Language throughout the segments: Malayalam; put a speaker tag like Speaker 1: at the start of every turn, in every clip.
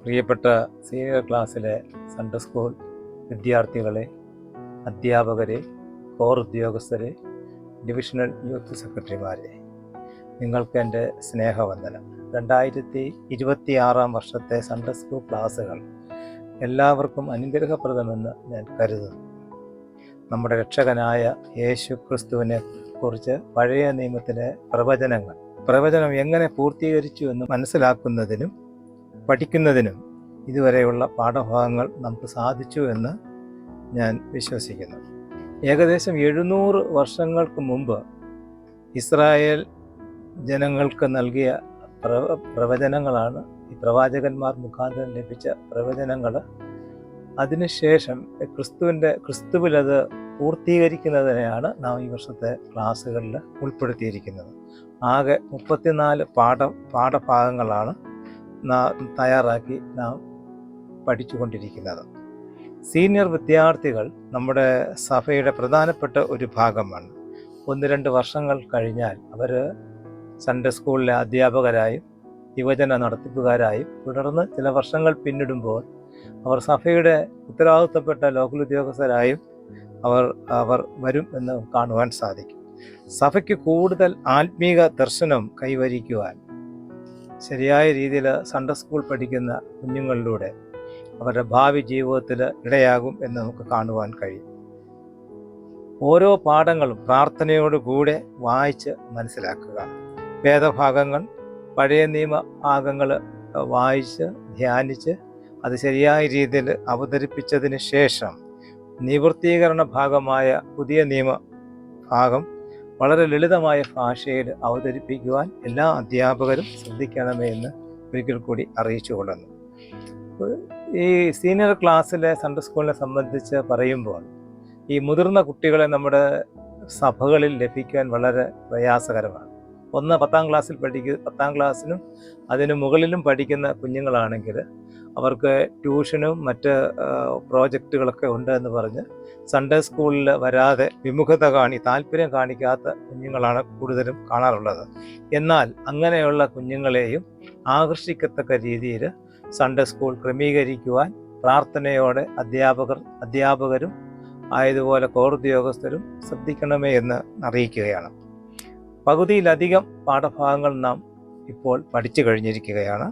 Speaker 1: പ്രിയപ്പെട്ട സീനിയർ ക്ലാസ്സിലെ സൺഡേ സ്കൂൾ വിദ്യാർത്ഥികളെ, അധ്യാപകരെ, കോർ ഉദ്യോഗസ്ഥരെ, ഡിവിഷണൽ യൂത്ത് സെക്രട്ടറിമാരെ, നിങ്ങൾക്ക് എൻ്റെ സ്നേഹവന്ദനം. 2026 വർഷത്തെ സൺഡേ സ്കൂൾ ക്ലാസ്സുകൾ എല്ലാവർക്കും അനുഗ്രഹപ്രദമെന്ന് ഞാൻ കരുതുന്നു. നമ്മുടെ രക്ഷകനായ യേശു ക്രിസ്തുവിനെ കുറിച്ച് പഴയ നിയമത്തിലെ പ്രവചനം എങ്ങനെ പൂർത്തീകരിച്ചു എന്ന് മനസ്സിലാക്കുന്നതിനും പഠിക്കുന്നതിനും ഇതുവരെയുള്ള പാഠഭാഗങ്ങൾ നമുക്ക് സാധിച്ചു എന്ന് ഞാൻ വിശ്വസിക്കുന്നു. ഏകദേശം 700 വർഷങ്ങൾക്ക് മുമ്പ് ഇസ്രായേൽ ജനങ്ങൾക്ക് നൽകിയ പ്രവചനങ്ങളാണ് ഈ പ്രവാചകന്മാർ മുഖാന്തരം ലഭിച്ച പ്രവചനങ്ങൾ. അതിനുശേഷം ക്രിസ്തുവിലത് പൂർത്തീകരിക്കുന്നതിനെയാണ് നാം ഈ വർഷത്തെ ക്ലാസ്സുകളിൽ ഉൾപ്പെടുത്തിയിരിക്കുന്നത്. ആകെ 34 പാഠഭാഗങ്ങളാണ് തയ്യാറാക്കി നാം പഠിച്ചുകൊണ്ടിരിക്കുന്നത്. സീനിയർ വിദ്യാർത്ഥികൾ നമ്മുടെ സഭയുടെ പ്രധാനപ്പെട്ട ഒരു ഭാഗമാണ്. 1-2 വർഷങ്ങൾ കഴിഞ്ഞാൽ അവർ സൺഡേ സ്കൂളിലെ അധ്യാപകരായും യുവജന നടത്തിപ്പുകാരായും തുടർന്ന് ചില വർഷങ്ങൾ പിന്നിടുമ്പോൾ അവർ സഭയുടെ ഉത്തരവാദിത്തപ്പെട്ട ലോക്കൽ ഉദ്യോഗസ്ഥരായും അവർ വരും എന്ന് കാണുവാൻ സാധിക്കും. സഭയ്ക്ക് കൂടുതൽ ആത്മീക ദർശനം കൈവരിക്കുവാൻ ശരിയായ രീതിയിൽ സൺഡേ സ്കൂൾ പഠിക്കുന്ന കുഞ്ഞുങ്ങളിലൂടെ അവരുടെ ഭാവി ജീവിതത്തിൽ ഇടയാകും എന്ന് നമുക്ക് കാണുവാൻ കഴിയും. ഓരോ പാഠങ്ങളും പ്രാർത്ഥനയോടുകൂടെ വായിച്ച് മനസ്സിലാക്കുക. വേദഭാഗങ്ങൾ, പഴയ നിയമ ഭാഗങ്ങൾ വായിച്ച് ധ്യാനിച്ച് അത് ശരിയായ രീതിയിൽ അവതരിപ്പിച്ചതിന് ശേഷം നിവൃത്തീകരണ ഭാഗമായ പുതിയ നിയമ ഭാഗം വളരെ ലളിതമായ ഭാഷയിൽ അവതരിപ്പിക്കുവാൻ എല്ലാ അധ്യാപകരും ശ്രദ്ധിക്കണമേ എന്ന് ഒരിക്കൽ കൂടി അറിയിച്ചു കൊള്ളുന്നു. ഈ സീനിയർ ക്ലാസ്സിലെ സൺഡേ സ്കൂളിനെ സംബന്ധിച്ച് പറയുമ്പോൾ ഈ മുതിർന്ന കുട്ടികളെ നമ്മുടെ സഭകളിൽ ലഭിക്കാൻ വളരെ പ്രയാസകരമാണ്. 10ാം ക്ലാസ്സിൽ 10ാം ക്ലാസ്സിനും അതിനു മുകളിലും പഠിക്കുന്ന കുഞ്ഞുങ്ങളാണെങ്കിൽ അവർക്ക് ട്യൂഷനും മറ്റ് പ്രോജക്റ്റുകളൊക്കെ ഉണ്ട് എന്ന് പറഞ്ഞ് സൺഡേ സ്കൂളിൽ വരാതെ താല്പര്യം കാണിക്കാത്ത കുഞ്ഞുങ്ങളാണ് കൂടുതലും കാണാറുള്ളത്. എന്നാൽ അങ്ങനെയുള്ള കുഞ്ഞുങ്ങളെയും ആകർഷിക്കത്തക്ക രീതിയിൽ സൺഡേ സ്കൂൾ ക്രമീകരിക്കുവാൻ പ്രാർത്ഥനയോടെ അധ്യാപകരും ആയതുപോലെ കോർ ഉദ്യോഗസ്ഥരും ശ്രദ്ധിക്കണമേ എന്ന് അറിയിക്കുകയാണ്. പകുതിയിലധികം പാഠഭാഗങ്ങൾ നാം ഇപ്പോൾ പഠിച്ചു കഴിഞ്ഞിരിക്കുകയാണ്.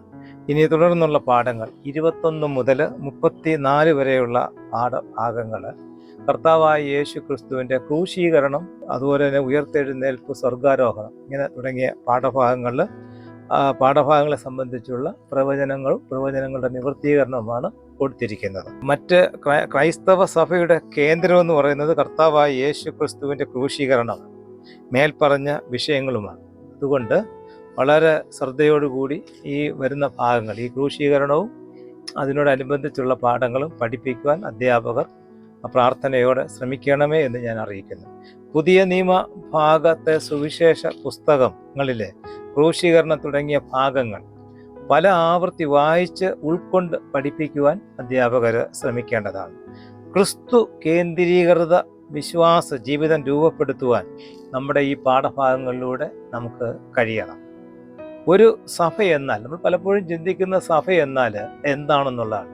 Speaker 1: ഇനി തുടർന്നുള്ള പാഠങ്ങൾ 21 മുതൽ 34 വരെയുള്ള പാഠഭാഗങ്ങൾ കർത്താവായ യേശു ക്രിസ്തുവിൻ്റെ ക്രൂശീകരണം, അതുപോലെ തന്നെ ഉയർത്തെഴുന്നേൽപ്പ്, സ്വർഗാരോഹണം, ഇങ്ങനെ തുടങ്ങിയ പാഠഭാഗങ്ങളെ സംബന്ധിച്ചുള്ള പ്രവചനങ്ങളുടെ നിവൃത്തീകരണവുമാണ് കൊടുത്തിരിക്കുന്നത്. മറ്റ് ക്രൈസ്തവ സഭയുടെ കേന്ദ്രം എന്ന് പറയുന്നത് കർത്താവായ യേശു ക്രിസ്തുവിൻ്റെ ക്രൂശീകരണം, മേൽപ്പറഞ്ഞ വിഷയങ്ങളുമാണ്. അതുകൊണ്ട് വളരെ ശ്രദ്ധയോടുകൂടി ഈ വരുന്ന ഭാഗങ്ങൾ, ഈ ക്രൂശീകരണവും അതിനോടനുബന്ധിച്ചുള്ള പാഠങ്ങളും പഠിപ്പിക്കുവാൻ അധ്യാപകർ പ്രാർത്ഥനയോടെ ശ്രമിക്കണമേ എന്ന് ഞാൻ അറിയിക്കുന്നു. പുതിയ നിയമ ഭാഗത്തെ സുവിശേഷ പുസ്തകങ്ങളിലെ ക്രൂശീകരണം തുടങ്ങിയ ഭാഗങ്ങൾ പല ആവർത്തി വായിച്ച് ഉൾക്കൊണ്ട് പഠിപ്പിക്കുവാൻ അധ്യാപകർ ശ്രമിക്കേണ്ടതാണ്. ക്രിസ്തു കേന്ദ്രീകൃത വിശ്വാസ ജീവിതം രൂപപ്പെടുത്തുവാൻ നമ്മുടെ ഈ പാഠഭാഗങ്ങളിലൂടെ നമുക്ക് കഴിയണം. ഒരു സഭ എന്നാൽ, നമ്മൾ പലപ്പോഴും ചിന്തിക്കുന്ന സഭ എന്നാൽ എന്താണെന്നുള്ളതാണ്.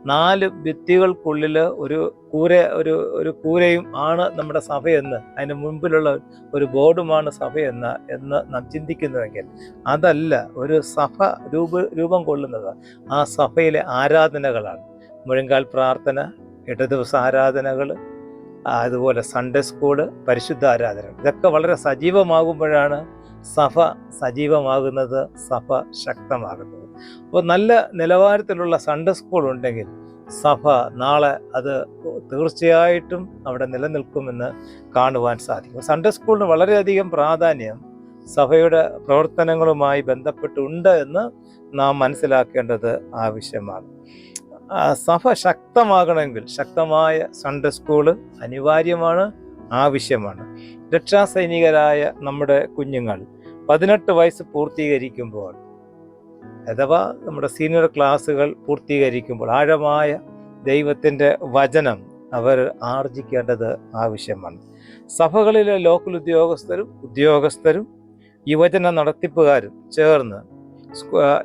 Speaker 1: 4 ഭിത്തികൾക്കുള്ളിൽ ഒരു കൂരയും ആണ് നമ്മുടെ സഭയെന്ന്, അതിന് മുൻപിലുള്ള ഒരു ബോർഡുമാണ് സഭയെന്ന് നാം ചിന്തിക്കുന്നുവെങ്കിൽ അതല്ല. ഒരു സഭ രൂപം കൊള്ളുന്നത് ആ സഭയിലെ ആരാധനകളാണ്. മുഴങ്കാൽ പ്രാർത്ഥന, ഇടദിവസ ആരാധനകൾ, അതുപോലെ സൺഡേ സ്കൂള്, പരിശുദ്ധ ആരാധനകൾ, ഇതൊക്കെ വളരെ സജീവമാകുമ്പോഴാണ് സഭ സജീവമാകുന്നത്, സഭ ശക്തമാകുന്നത്. അപ്പോൾ നല്ല നിലവാരത്തിലുള്ള സൺഡേ സ്കൂൾ ഉണ്ടെങ്കിൽ സഭ നാളെ അത് തീർച്ചയായിട്ടും അവിടെ നിലനിൽക്കുമെന്ന് കാണുവാൻ സാധിക്കും. സൺഡേ സ്കൂളിന് വളരെയധികം പ്രാധാന്യം സഭയുടെ പ്രവർത്തനങ്ങളുമായി ബന്ധപ്പെട്ടുണ്ട് എന്ന് നാം മനസ്സിലാക്കേണ്ടത് ആവശ്യമാണ്. സഭ ശക്തമാകണമെങ്കിൽ ശക്തമായ സൺഡേ സ്കൂള് അനിവാര്യമാണ്, ആവശ്യമാണ്. രക്ഷാസൈനികരായ നമ്മുടെ കുഞ്ഞുങ്ങൾ 18 വയസ്സ് പൂർത്തീകരിക്കുമ്പോൾ, അഥവാ നമ്മുടെ സീനിയർ ക്ലാസ്സുകൾ പൂർത്തീകരിക്കുമ്പോൾ ആഴമായ ദൈവത്തിൻ്റെ വചനം അവർ ആർജിക്കേണ്ടത് ആവശ്യമാണ്. സഭകളിലെ ലോക്കൽ ഉദ്യോഗസ്ഥരും യുവജന നടത്തിപ്പുകാരും ചേർന്ന്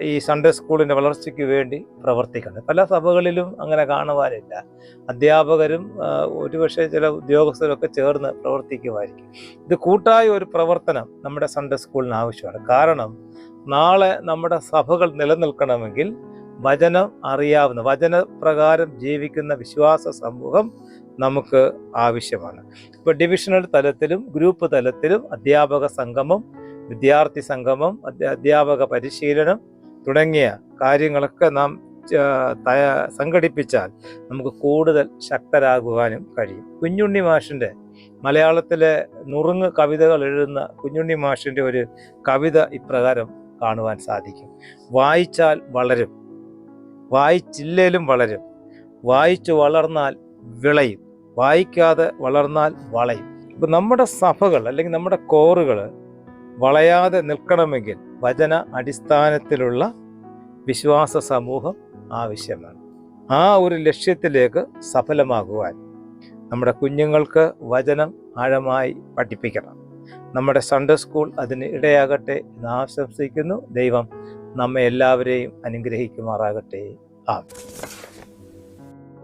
Speaker 1: ഈ സൺഡേ സ്കൂളിൻ്റെ വളർച്ചയ്ക്ക് വേണ്ടി പ്രവർത്തിക്കുന്നത്. പല സഭകളിലും അങ്ങനെ കാണുവാനില്ല. അധ്യാപകരും ഒരുപക്ഷെ ചില ഉദ്യോഗസ്ഥരൊക്കെ ചേർന്ന് പ്രവർത്തിക്കുമായിരിക്കും. ഇത് കൂട്ടായ ഒരു പ്രവർത്തനം നമ്മുടെ സൺഡേ സ്കൂളിന് ആവശ്യമാണ്. കാരണം നാളെ നമ്മുടെ സഭകൾ നിലനിൽക്കണമെങ്കിൽ വചനം അറിയാവുന്ന, വചനപ്രകാരം ജീവിക്കുന്ന വിശ്വാസ സമൂഹം നമുക്ക് ആവശ്യമാണ്. ഇപ്പോൾ ഡിവിഷണൽ തലത്തിലും ഗ്രൂപ്പ് തലത്തിലും അധ്യാപക സംഗമം, വിദ്യാർത്ഥി സംഗമം, അധ്യാപക പരിശീലനം തുടങ്ങിയ കാര്യങ്ങളൊക്കെ നാം സംഘടിപ്പിച്ചാൽ നമുക്ക് കൂടുതൽ ശക്തരാകുവാനും കഴിയും. കുഞ്ഞുണ്ണി മാഷിൻ്റെ മലയാളത്തിലെ നുറുങ്ങ് കവിതകൾ എഴുതുന്ന കുഞ്ഞുണ്ണി മാഷിൻ്റെ ഒരു കവിത ഇപ്രകാരം കാണുവാൻ സാധിക്കും: വായിച്ചാൽ വളരും, വായിച്ചില്ലേലും വളരും, വായിച്ചു വളർന്നാൽ വിളയും, വായിക്കാതെ വളർന്നാൽ വളയും. ഇപ്പം നമ്മുടെ സഭകൾ അല്ലെങ്കിൽ നമ്മുടെ കോറുകൾ വളയാതെ നിൽക്കണമെങ്കിൽ വചന അടിസ്ഥാനത്തിലുള്ള വിശ്വാസ സമൂഹം ആവശ്യമാണ്. ആ ഒരു ലക്ഷ്യത്തിലേക്ക് സഫലമാകുവാൻ നമ്മുടെ കുഞ്ഞുങ്ങൾക്ക് വചനം ആഴമായി പഠിപ്പിക്കണം. നമ്മുടെ സൺഡേ സ്കൂൾ അതിന് ഇടയാകട്ടെ എന്ന് ആശംസിക്കുന്നു. ദൈവം നമ്മെ എല്ലാവരെയും അനുഗ്രഹിക്കുമാറാകട്ടെ. ആമേൻ.